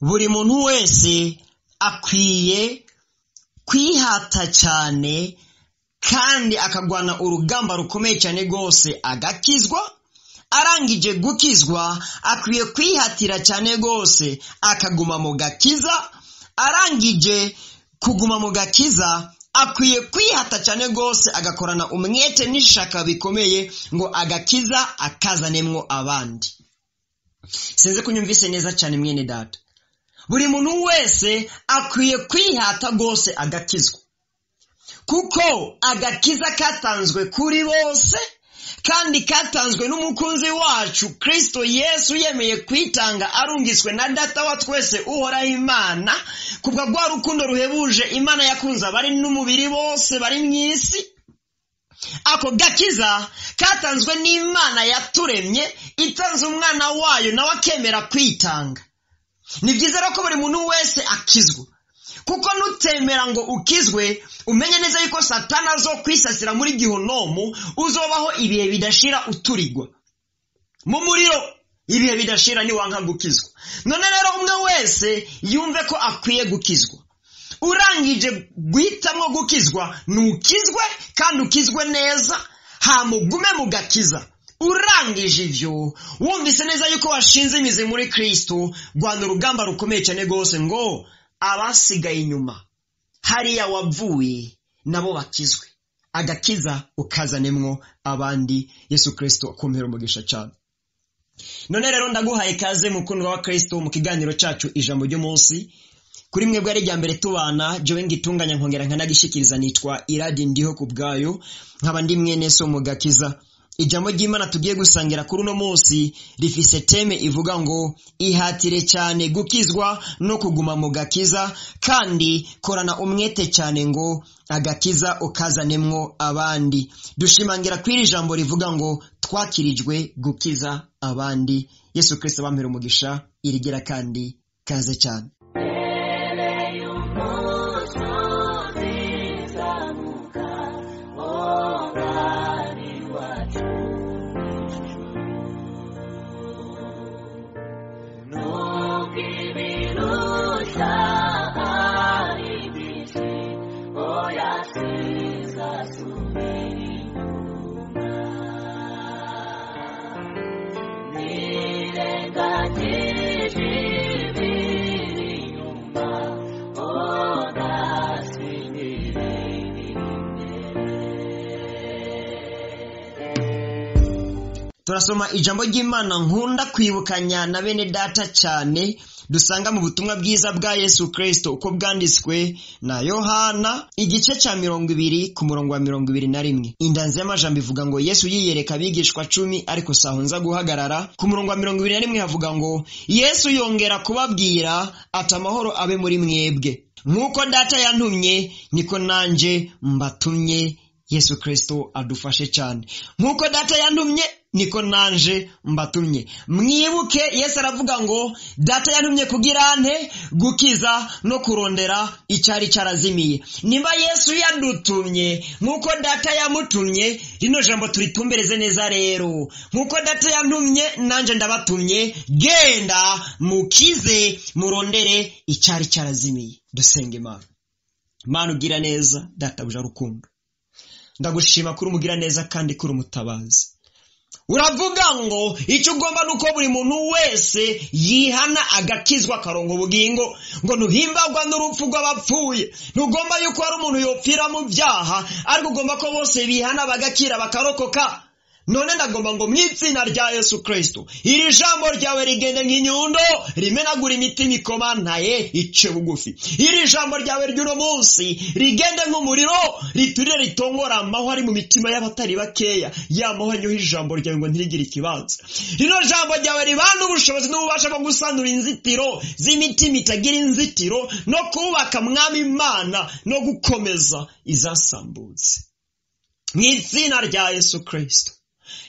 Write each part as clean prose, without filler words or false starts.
buri muntu wese akwiye kwihata cyane kandi akagwana urugamba rukomeye cyane rwose agakizwa. Arangije gukizwa akwiye kwihatira cyane rwose akaguma mu gakiza. Arangije kuguma mu gakiza akwiye kwihata cyane rwose agakorana umwete n'ishaka bikomeye ngo agakiza akazanemwo abandi. Sinzi kunyumvise neza cyane mwene data. Buri muntu wese akwiye kwihata rwose agakizwa, kuko agakiza katanzwe kuri bose kandi katanzwe n'umukunzi wacu Kristo Yesu yemeye kwitanga arungiswe na data wa twese uhoraho Imana kubwa rwa rukundo ruhebuje Imana yakunze abari n'umubiri bose bari mw'isi. Ako gakiza katanzwe n'Imana yaturemye itanze umwana wayo nawe akemera kwitanga. Ni byiza ko buri muntu wese akizwa, kuko nutemera ngo ukizwe umenye neza yuko Satani azo kwisasira muri gihonomu, uzobaho ibihe bidashira uturigwa mu muriro ibihe bidashira ni wanka gukizwa. None rero umwe wese yumve ko akwiye gukizwa. Urangije guhitamwo gukizwa nukizwe kandi ukizwe neza, hamugume mu gakiza. Urangije ivyo wumvise neza yuko washinze imizi muri Kristo, rwanda urugamba rukomeye cyane rwose ngo abasigaye inyuma hariya wavuye nabo bakizwe, agakiza ukazanemwo abandi. Yesu Kristo akomera umugisha cyane. None rero ndaguhaye kaze mukundwa wa Kristo mu kiganiro cyacu ijambo ry'umunsi. Kuri mwe bwari rya mbere tubana, jewe ngitunganya nkongera nkanagishikiriza nitwa Iradi Ndiho kubgayo, nkaba ndi mwene so mu gakiza. Ijambo ry'Imana tugiye gusangira kuri uno munsi rifise teme ivuga ngo ihatire cyane gukizwa no kuguma mu gakiza, kandi korana umwete cyane ngo agakiza ukazanemwo abandi. Dushimangira kwiri jambo rivuga ngo twakirijwe gukiza abandi. Yesu Kristo bampera umugisha irigera kandi kaze cyane. Turasoma ijambo ry'Imana nkunda kwibukanya na bene data cyane, dusanga mu butumwa bwiza bwa Yesu Kristo uko bwanditswe na Yohana igice cya 20 ku murongo wa 21. Indanzi y'amajambo ivuga ngo Yesu yiyereka abigishwa 10 ariko sahunza guhagarara. Ku murongo wa 21 havuga ngo Yesu yongera kubabwira ati amahoro abe muri mwebwe, nkuko data yantumye niko nanje mbatumye. Yesu Kristo adufashe cyane. Nkuko data yantumye niko nanje mbatumye. Mwibuke Yesu aravuga ngo data yantumye kugira nte gukiza no kurondera icyari cyarazimiye. Nimba Yesu yadutumye nkuko data yamutumye, rino jambo turitumbereze neza rero. Nkuko data yantumye nanje ndabatumye, genda mukize murondere icyari cyarazimiye. Dusenge Imana. Mana ugira neza, data buja rukundo, ndagushima kuri umugira neza kandi kuri umutabazi. Uravuga ngo icyo ugomba nuko buri muntu wese yihana agakizwa karongo ubugingo, ngo ntuhimbagwa n'urupfu rw'abapfuye. Ntugomba yuko ari umuntu yopfira mu byaha, ariko ugomba ko bose bihana bagakira bakarokoka. None ndagomba ngo mw'izina rya Yesu Kristo iri jambo ryawe rigende nk'inyundo rimenagura imitima ikomantaye ice bugufi. Iri jambo ryawe ry'uno munsi rigende nk'umuriro riturire ritongora amahwa ari mu mitima y'abatari bakeya, yamahwa anyuha ijambo ryawe ngo ntirigire ikibanza. Rino jambo ryawe ribana ubushobozi n'ububasha bwo gusanura inzitiro z'imitima itagira inzitiro, no kubaka mwami Imana no gukomeza izasambutse. Mw'izina rya Yesu Kristo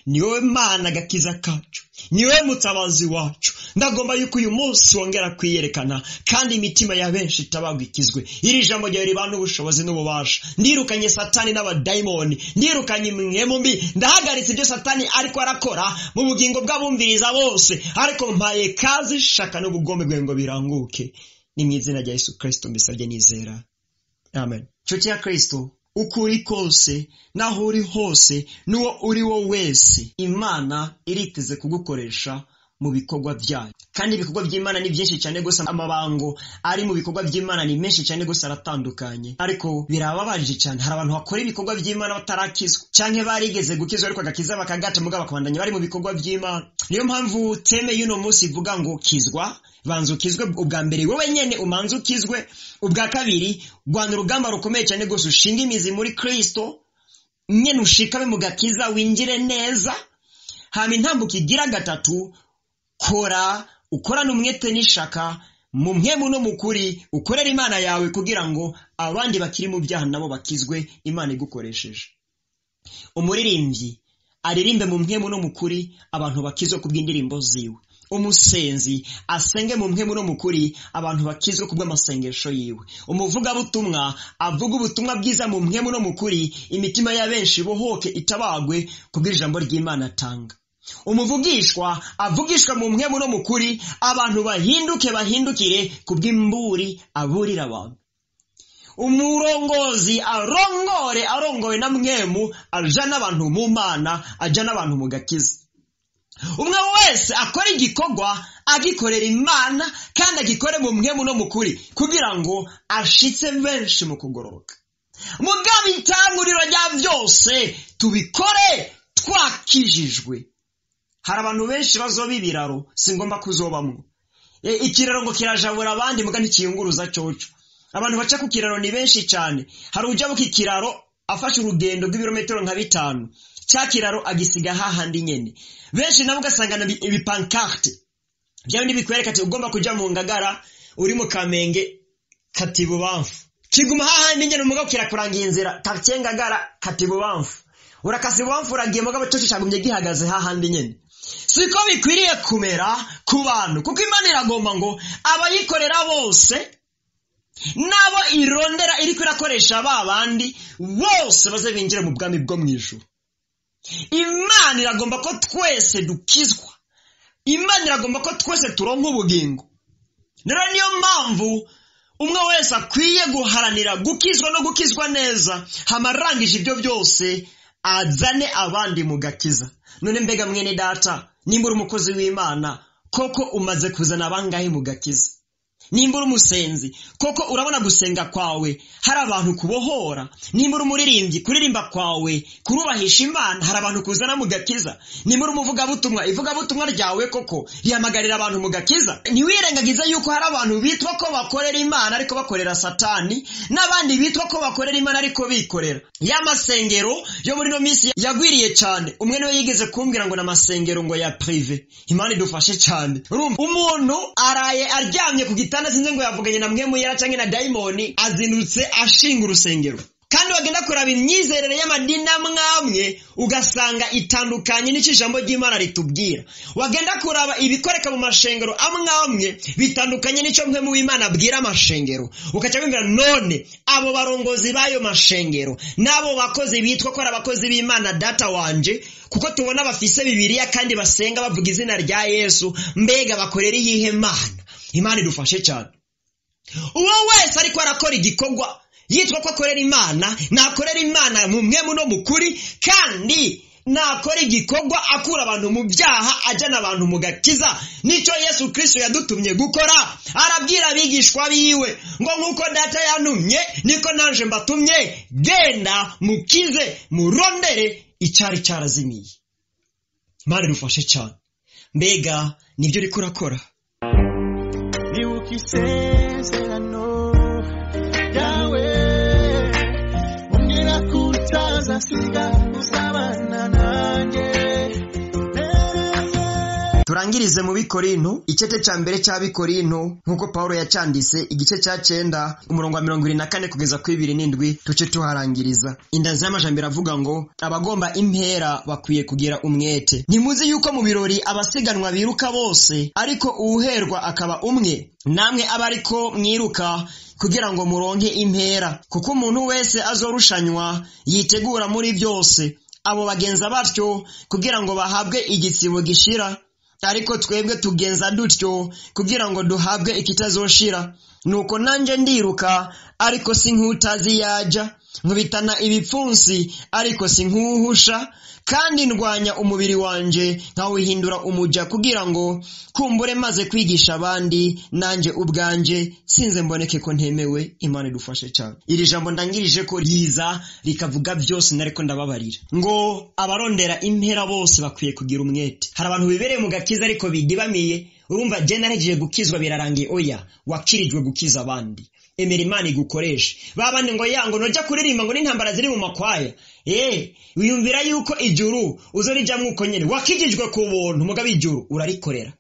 niwe Mana gakiza kacu, niwe mutabazi wacu. Ndagomba yuko uyu munsi wongera kwiyerekana kandi imitima ya benshi itabagwikizwe. Iri jambo ryawe ribana ubushobozi n'ububasha. Ndirukanye Satani n'abadayimoni, ndirukanye imwemu mbi, ndahagaritse ibyo Satani ariko arakora mu bugingo bw'abumviriza bose, ariko mpaye kazi shaka n'ubugome bwawe ngo biranguke. Ni mu izina rya Yesu Kristo mbisabye nizera, amen. Nshuti ya Kristo, ukuri kose naho uri hose n'uwo uri wo wese, Imana iriteze kugukoresha mu bikorwa byayo. Kandi ibikorwa by'Imana ni byinshi cyane gusa, amabango ari mu bikorwa by'Imana ni menshi cyane gusa, aratandukanye. Ariko birababaje cyane, hari abantu bakora ibikorwa by'Imana batarakizwa, canke barigeze gukizwa ariko agakiza bakagata mugabo bakabandanya bari mu bikorwa by'Imana. Niyo mpamvu teme y'uno munsi ivuga ngo kizwa, banza ukizwe ubwa mbere wowe nyene, umanze ukizwe ubwa kabiri, rwana urugamba rukomeye cyane gusa, ushinga imizi muri Kristo nyene, ushikame mu gakiza, winjire neza. Hama intambuko igira gatatu, ukorana umwete n'ishaka mu mpemu no mukuri, ukorera Imana yawe kugira ngo abandi bakiri mu byaha nabo bakizwe Imana igukoresheje. Umuririmbyi aririmbe mu mpemu no mukuri, abantu bakizwe kubw'indirimbo ziwe. Umusenzi asenge mu mpemu no mukuri, abantu bakizwe kubw'amasengesho yiwe. Umuvugabutumwa avuga ubutumwa bwiza mu mpemu no mukuri, imitima ya benshi bohoke itabagwe kubw'ijambo ry'Imana atanga. Umuvugishwa avugishwa mu mpemu no mukuri, abantu bahindukire kubw'imburi aburira abantu. Umurongozi arongowe na mwemu, ajana abantu mu Mana, ajana abantu mu gakiza. Umwe wese akora igikorwa agikorera Imana kandi agikore mu mpemu no mukuri, kugira ngo ashitse benshi mu kugororoka. Mugabe itanguriro rya byose tubikore twakijijwe. Hari abantu benshi bazoba ibiraro, singomba kuzobamwo. Ikiraro ngo kirajabura abandi muga ntikiyunguruza coco. Abantu baca ku kiraro ni benshi cyane. Hari ujya buka ikiraro afashe urugendo rw'ibirometero nka 5, cya kiraro agisiga hahandi nyene. Benshi nabo ugasangana ibipankarte byawe nibikwereka ati ugomba kuja mu Ngagara, uri mu Kamenge kati bubamfu, kiguma hahandi nyene umugabo kirakurangiye inzira quartier Ngagara kati bubamfu, urakasi bubamfu uragiye mugabo cyo cyagumye gihagaze hahandi nyene. Siko bikwiriye kumera ku bantu, kuko Imana iragomba ngo abayikorera bose nabo irondera iri kwirakoresha babandi bose baze binjire mu bwami bwo mwijuru. Imana iragomba ko twese dukizwa, Imana iragomba ko twese turonka ubugingo. Nero niyo mpamvu umwe wese akwiye guharanira gukizwa no gukizwa neza, hamarangije ibyo byose azane abandi mu gakiza. None mbega mwene data, nimbura umukozi w'Imana, koko umaze kuzana abangahe mu gakiza? Nimbura umusenzi, koko urabona gusenga kwawe hari abantu kubohora? Nimbura umuririmbyi, kuririmba kwawe kurubahisha Imana hari abantu kuzana mu gakiza? Nimbura umuvugabutumwa, ivugabutumwa ryawe koko rihamagarira abantu mu gakiza? Ntiwirengagiza yuko hari abantu bitwa ko bakorera Imana ariko bakorera Satani, n'abandi bitwa ko bakorera Imana ariko bikorera. Ya masengero yo muri no misi yagwiriye cyane. Umwe niwe yigeze kumbwira ngo namasengero ngo ya privé. Imana idufashe cyane. Umuntu araye aryamye ku gitanda, sinze ngo yavuganye na mwemu yera canke na daimoni, azindutse ashinga urusengero. Kandi wagenda kuraba imyizerere y'amadini amwamwe ugasanga itandukanye n'icyo ijambo ry'Imana ritubwira. Wagenda kuraba ibikoreka mu mashengero amwamwe bitandukanye n'icyo mwemu w'Imana abwira amashengero. Ukaca wumvira none abo barongozi bayo mashengero nabo bakozi bitwa ko ari abakozi b'Imana, data wanje, kuko tubona bafise Bibiliya kandi basenga bavuga izina rya Yesu, mbega bakorera iyihe Mana? Imana idufashe cyane. Uwo wese ariko arakora igikorwa yitwa ko akorera Imana, nakorera Imana mu mwemu no mukuri, kandi nakora igikorwa akura abantu mu byaha ajana abantu mu gakiza. Nico Yesu Kristo yadutumye gukora. Arabwira abigishwa biwe ngo nkuko data yantumye niko nanje mbatumye, genda mukize murondere icyari cyarazimiye. Imana idufashe cyane. Mbega nibyo uriko urakora? Ni ukisezerano yawe ongera kutazasiga uzabana nanjye. turangirize mu Bikorinto icete ca mbere ca Bikorinto nkuko Paulo yacandise igice ca 9 umurongo wa 24 kugeza ku 27 tuce tuharangiriza. Indanzi y'amajambere avuga ngo abagomba impera bakwiye kugira umwete. Ntimuzi yuko mu birori abasiganwa biruka bose ariko uwuherwa akaba umwe, namwe abariko mwiruka kugira ngo muronke impera, kuko umuntu wese azorushanywa yitegura muri byose. Abo bagenza batyo kugira ngo bahabwe igitsibo gishira, ariko twebwe tugenza dutyo kugira ngo duhabwe ikitazoshira. Nuko nanje ndiruka ariko sinkutazi yaja, nkubitana ibipfunsi ariko sinkuhusha, kandi ndwanya umubiri wanje nkawuhindura umuja kugira ngo kumbure maze kwigisha abandi nanje ubwanje sinze mboneke ko ntemewe. Imana idufashe cyane. Iri jambo ndangirije ko riza rikavuga byose nariko ndababarira ngo abarondera impera bose bakwiye kugira umwete. Hari abantu bibereye mu gakiza ariko bidibamiye. Urumva je naregiye gukizwa birarangiye, oya wakirijwe gukiza abandi. Emera Imana igukoreshe. Babandi ngo yango noja kuririmba ngo n'intambara ziri mu makwaya. Wiyumvira yuko ijuru uzorijamwe uko nyene wakijijwe ku buntu, mugabe ijuru urarikorera.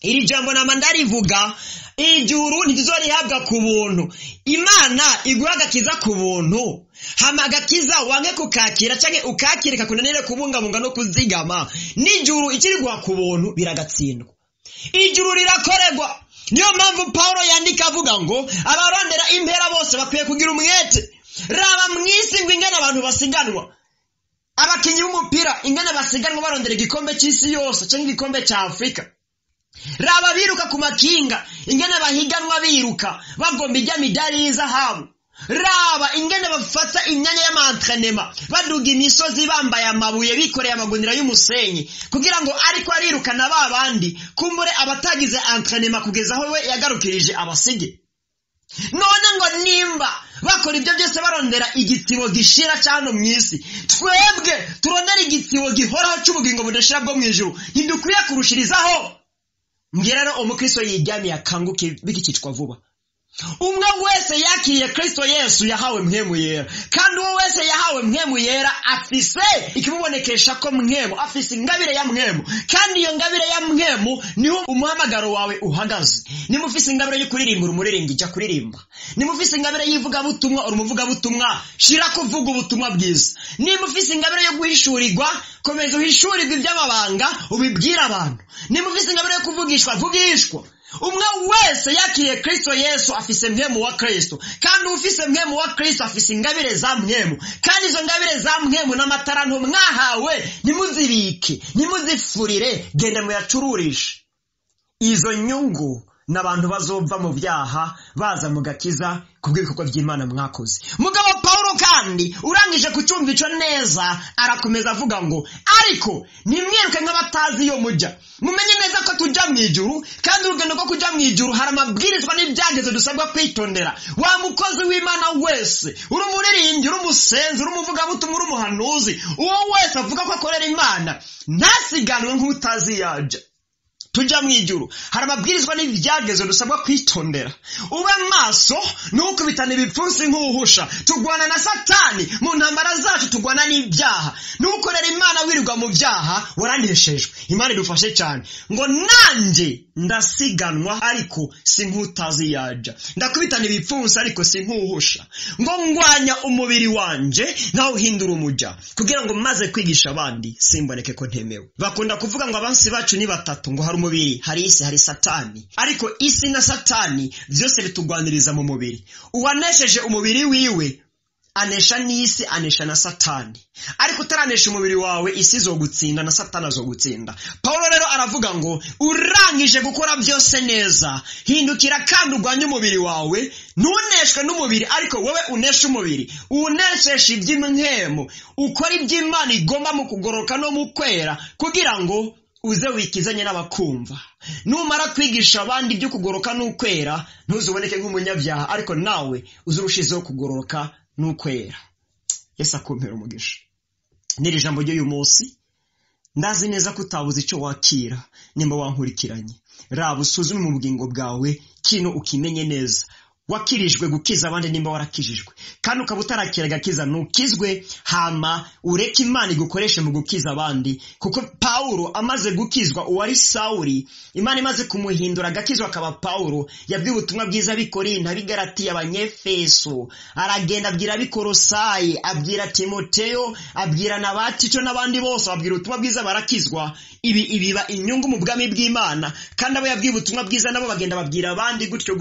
Iri jambo nama ndarivuga, ijuru ntizorihabwa ku buntu. Imana iguha agakiza ku buntu, hama agakiza wange kukakira canke ukakirika kunanire kubungabunga no kuzigama. N'ijuru ikiriguha ku buntu biragatsindwa. Ijuru rirakorerwa. Niyo mpamvu Paulo yandika avuga ngo abarondera impera bose bakwiye kugira umwete. Raba mwisi ngo ingana abantu basiganwa, abakinyi b'umupira ingana basiganwa barondera igikombe cy'isi yose cyangwa igikombe cya Afrika. Raba biruka ku makinga ingana bahiganwa biruka bagomba ijya midali y'izahabu. Raba ingene bafata imyanya y'amantrenema baduga imisozi bambaye amabuye bikoreye amagunira y'umusenyi kugira ngo ariko arirukana babandi kumbure abatagize entrenema kugeza aho we yagarukirije abasige. None ngo nimba bakora ibyo byose barondera igitsibo gishira cyano mwisi, twebwe turondera igitsibo gihoraho cy'ubugingo budashira bwo mwijuru, ntidukwiye kurushirizaho. Mbwira rero umukristo yijyamiye akanguke bikicicwa vuba. Umwe wese yakiriye Kristo Yesu yahawe mpemu yera, kandi uwo wese yahawe mpemu yera afise ikimubonekesha ko mpemu afise ingabire ya mpemu, kandi iyo ngabire ya mpemu niho umuhamagaro wawe uhagaze. Nimufise ingabire yo kuririmbura umuririmbyi jya kuririmba, nimufise ingabire yivuga butumwa urumuvuga butumwa shira kuvuga ubutumwa bwiza, nimufise ingabire yo guhishurirwa komeza uhishurirwa iby'amabanga ubibwira abantu, nimufise ingabire yo kuvugishwa vugishwa. Umwe wese yakiriye Kristo Yesu afise mpemu wa Kristo, kandi ufise mpemu wa Kristo afise ingabire za mpemu, kandi izo ngabire za mpemu n'amataranto mwahawe nimuzibike nimuzifurire, genda muyacururishe. Izo nyungu n'abantu bazova mu byaha baza mu gakiza kubw'ibikorwa by'Imana mwakoze. Mugabo Paulo kandi urangije kucyumva ico neza arakomeza avuga ngo ariko nimwiruke nk'abatazi iyo mujya, mumenye neza ko tujya mu ijuru, kandi urugendo rwo kujya mu ijuru hari amabwirizwa n'ibyageze dusabwa kwitondera. Wa mukozi w'Imana wese, uri umuririmbyi, uri umusenzi, uri umuvugabutumwa, uri umuhanuzi, uwo wese avuga ko akorera Imana ntasiganwe nk'utazi yaja. Tujya mu ijuru hari amabwirizwa n'ibyageze dusabwa kwitondera. Ube maso nukubitana ibipfunsi nk'uhusha. Tugwana na Satani mu ntambara zacu, tugwana n'ibyaha. Nukorera Imana wirirwa mu byaha warandeshejwe. Imana idufashe cyane ngo nanje ndasiganwa ariko sinkutazi yaja, ndakubitana ibipfunsi ariko sinkuhusha, ngo ngwanya umubiri wanje nkawuhindura umuja kugira ngo maze kwigisha abandi simboneke ko ntemewe. Bakunda kuvuga ngo abansi bacu ni batatu, ngo hari umubiri, hari isi, hari Satani. Ariko isi na Satani byose bitugwaniriza mu mubiri. Uwanesheje umubiri wiwe anesha n'isi, anesha na Satani. Ariko utaranesha umubiri wawe isi izogutsinda na Satani azogutsinda. Paulo rero aravuga ngo urangije gukora byose neza, hindukira kandi ugwanye umubiri wawe, ntuneshwe n'umubiri ariko wowe unesha umubiri, uneshesha iby'impemu, ukora iby'Imana igomba mu kugoroka no mu kwera kugira ngo uze wikizanye n'abakumva. Numara kwigisha abandi ibyo kugoroka n'ukwera ntuzuboneke nk'umunyabyaha, ariko nawe uzurushizeho kugoroka n'ukwera. Yesu akumpera umugisha. Niri jambo ry'uyu munsi ndazi neza ko utabuze icyo wakira nimba wankurikiranye. Raba usuzume mu bugingo bwawe kino ukimenye neza. wakirijwe gukiza abandi nimba warakijijwe, kandi ukaba utarakira agakiza ntukizwe, hama ureke Imana igukoreshe mu gukiza abandi. Kuko Pawulo amaze gukizwa, uwari Sawuli, Imana imaze kumuhindura agakizwa akaba Pawulo, yabwiye ubutumwa bwiza b'i Korinto, ab'i Galatiya, Abanyefeso, aragenda abwira ab'i Kolosayi, abwira Timoteyo, abwira na ba Tito n'abandi bose, abwira ubutumwa bwiza barakizwa. Ibi ibiba inyungu mu bwami bw'Imana, kandi abo yabwiye ubutumwa bwiza nabo bagenda babwira abandi gutyo.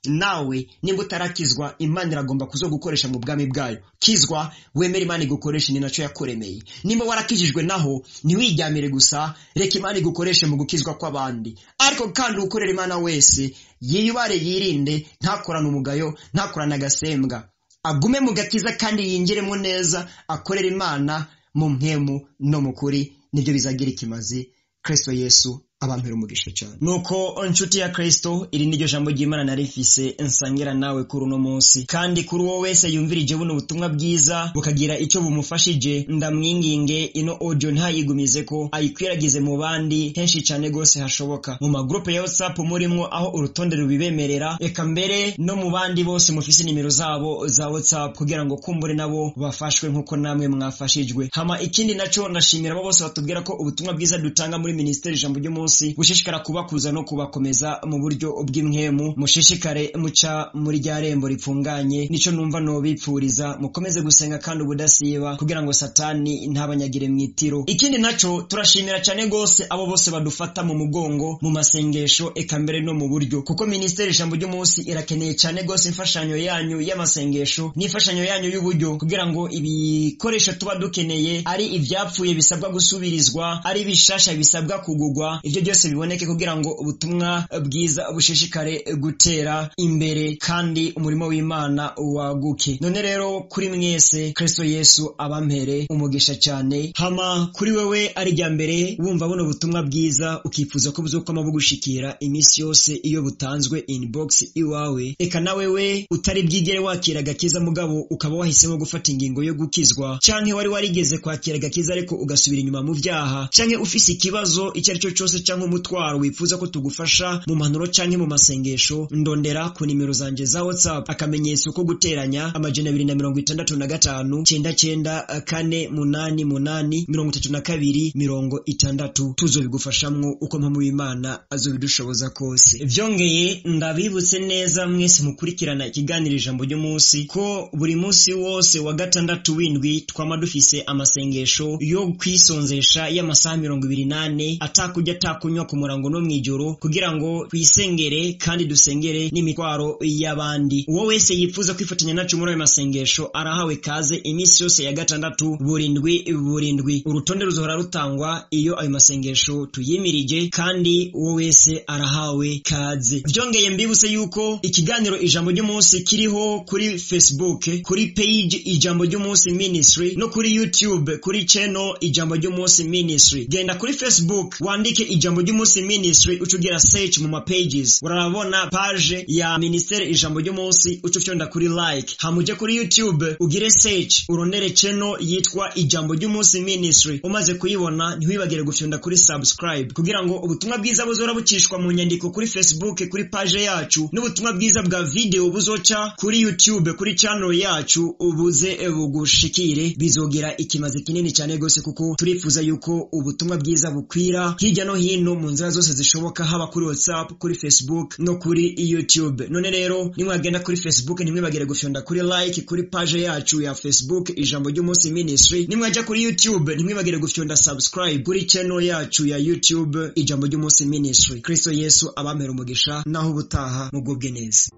Nawe nimba utarakizwa, Imana iragomba kuzogukoresha mu bwami bwayo. Kizwa, wemere Imana igukoreshe, ni naco yakuremeye. Nimba warakijijwe naho ntiwijyamire gusa, reka Imana igukoreshe mu gukizwa kw'abandi. Ariko kandi ukorera Imana wese yiyubare, yirinde, ntakorane umugayo, ntakorane agasembwa, agume mu gakiza kandi yinjiremo neza, akorera Imana mu mpemu no mu kuri. Nibyo bizagira ikimazi. Kristo Yesu abampera umugisha cyane. Nuko nshuti ya Kristo, iri niryo jambo ry'Imana narifise nsangira nawe kuri uno munsi, kandi kuri uwo wese yumvirije buno butumwa bwiza bukagira icyo bumufashije, ndamwinginge ino audio ntayigumize ko ayikwiragize mu bandi henshi cyane gose hashoboka, mu magroupe ya WhatsApp murimwo aho urutonde rubibemerera, eka mbere no mu bandi bose mufise nimero zabo za WhatsApp, kugira ngo kumbure nabo bafashwe nkuko namwe mwafashijwe. Hama ikindi naco ndashimira abo bose batubwira ko ubutumwa bwiza dutanga muri ministeri Ijambo ry'Umunsi bushishikara kubakuza no kubakomeza mu buryo bw'imwemu. Mushishikare muca muri rya rembo ripfunganye, nico numva no bipfuriza. Mukomeze gusenga kandi ubudasiba kugira ngo Satani ntabanyagire mwitiro. Ikindi naco turashimira cyane gose abo bose badufata mu mugongo mu masengesho, eka mbere no mu buryo, kuko ministeri Ijambo ry'Umunsi irakeneye cyane gose imfashanyo yanyu y'amasengesho n'imfashanyo yanyu y'uburyo, kugira ngo ibikoresho tuba dukeneye, ari ivyapfuye bisabwa gusubirizwa, ari bishasha bisabwa kugugwa, ivyo byose biboneke kugira ngo ubutumwa bwiza bushishikare gutera imbere kandi umurimo w'Imana waguke. None rero kuri mwese, Kristo Yesu abampere umugisha cyane. Hama kuri wewe ari rya mbere wumva buno butumwa bwiza ukifuza ko buzokoma bugushikira imisi yose iyo butanzwe inbox iwawe, eka na wewe utari bwigere wakira agakiza mugabo ukaba wahisemo gufata ingingo yo gukizwa, canke wari warigeze kwakira agakiza ariko ugasubira inyuma mu vyaha, canke ufise ikibazo icyo ari cyo cyose cyangwa umutwaro wifuza ko tugufasha mu mpanuro canke mu masengesho, ndondera ku nimero zanje za WhatsApp akamenyetso ko guteranya 265 9984883260, tuzobigufashamwo uko mpamvu w'Imana azobidushoboza kose. Vyongeye ndabibutse neza mwese mukurikirana ikiganiro Ijambo ry'Umunsi ko buri munsi wose wa gatandatu w'indwi twama dufise amasengesho yo kwisonzesha y'amasaha 28 atakujya atakunywa ku murango no mwijoro, kugira ngo twisengere kandi dusengere n'imitwaro y'abandi. Uwo wese yifuza kwifatanya nacu muri ayo masengesho arahawe kaze imisi yose ya gatandatu burindwi. Urutonde ruzohora rutangwa iyo ayo masengesho tuyimirije, kandi uwo wese arahawe kaze. Vyongeye mbibuse yuko ikiganiro Ijambo ry'Umunsi kiriho kuri Facebook, kuri page Ijambo ry'Umunsi Ministry, no kuri YouTube kuri channel Ijambo ry'Umunsi Ministry. Genda kuri Facebook wandike Ijambo ry'Umunsi Ministry, ucugira search mu pages, urabona page ya ministeri Ijambo ry'Umunsi, ucufyonda kuri like. Hamuje kuri YouTube ugire search, urondere channel yitwa Ijambo ry'Umunsi Ministry. Umaze kuyibona ntiwibagire gufyonda kuri subscribe, kugira ngo ubutumwa bwiza buzora bucishwa mu nyandiko kuri Facebook kuri page yacu, n'ubutumwa bwiza bwa video buzoca kuri YouTube kuri channel yacu ubuze bugushikire. Bizogira ikimaze kinini cyane gose, kuko turifuza yuko ubutumwa bwiza bukwira hirya no hino mu nzira zose zishoboka, haba kuri WhatsApp, kuri Facebook no kuri YouTube. None rero nimwagenda kuri Facebook ntimwibagire gufyonda kuri like kuri page yacu ya Facebook Ijambo ry'Umunsi Ministry. Nimwaja kuri YouTube ntimwibagire gufyonda subscribe kuri channel yacu ya YouTube Ijambo ry'Umunsi Ministry. Kristo Yesu abampera umugisha, naho ubutaha mugubwe neza.